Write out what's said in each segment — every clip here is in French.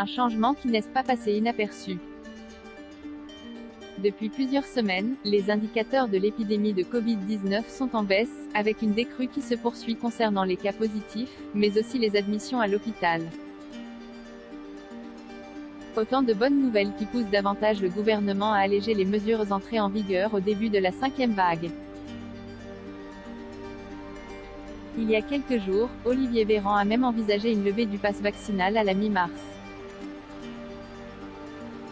un changement qui n'est pas passé inaperçu. Depuis plusieurs semaines, les indicateurs de l'épidémie de Covid-19 sont en baisse, avec une décrue qui se poursuit concernant les cas positifs, mais aussi les admissions à l'hôpital. Autant de bonnes nouvelles qui poussent davantage le gouvernement à alléger les mesures entrées en vigueur au début de la 5e vague. Il y a quelques jours, Olivier Véran a même envisagé une levée du pass vaccinal à la mi-mars.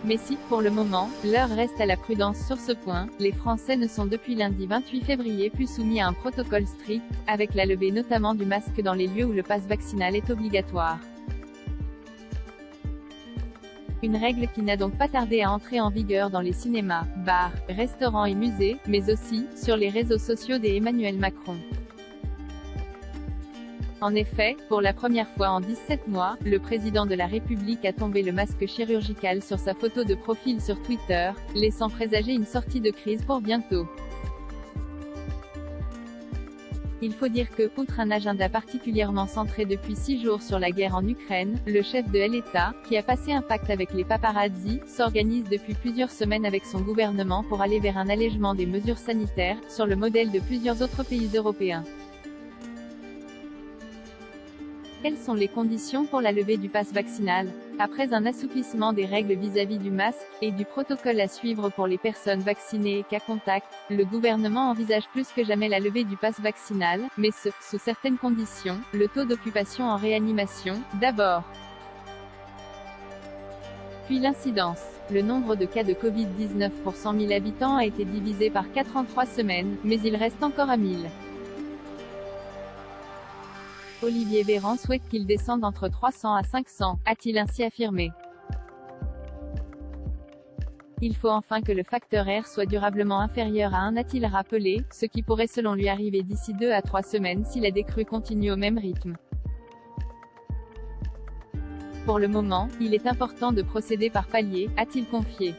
Mais si, pour le moment, l'heure reste à la prudence sur ce point, les Français ne sont depuis lundi 28 février plus soumis à un protocole strict, avec la levée notamment du masque dans les lieux où le pass vaccinal est obligatoire. Une règle qui n'a donc pas tardé à entrer en vigueur dans les cinémas, bars, restaurants et musées, mais aussi, sur les réseaux sociaux d'Emmanuel Macron. En effet, pour la première fois en 17 mois, le président de la République a tombé le masque chirurgical sur sa photo de profil sur Twitter, laissant présager une sortie de crise pour bientôt. Il faut dire que, outre un agenda particulièrement centré depuis 6 jours sur la guerre en Ukraine, le chef de l'État, qui a passé un pacte avec les paparazzis, s'organise depuis plusieurs semaines avec son gouvernement pour aller vers un allègement des mesures sanitaires, sur le modèle de plusieurs autres pays européens. Quelles sont les conditions pour la levée du pass vaccinal? Après un assouplissement des règles vis-à-vis du masque, et du protocole à suivre pour les personnes vaccinées et cas contacts, le gouvernement envisage plus que jamais la levée du pass vaccinal, mais sous certaines conditions, le taux d'occupation en réanimation, d'abord. Puis l'incidence. Le nombre de cas de Covid-19 pour 100 000 habitants a été divisé par 4 en 3 semaines, mais il reste encore à 1000. Olivier Véran souhaite qu'il descende entre 300 à 500, a-t-il ainsi affirmé. Il faut enfin que le facteur R soit durablement inférieur à 1, a-t-il rappelé, ce qui pourrait selon lui arriver d'ici 2 à 3 semaines si la décrue continue au même rythme. Pour le moment, il est important de procéder par paliers, a-t-il confié.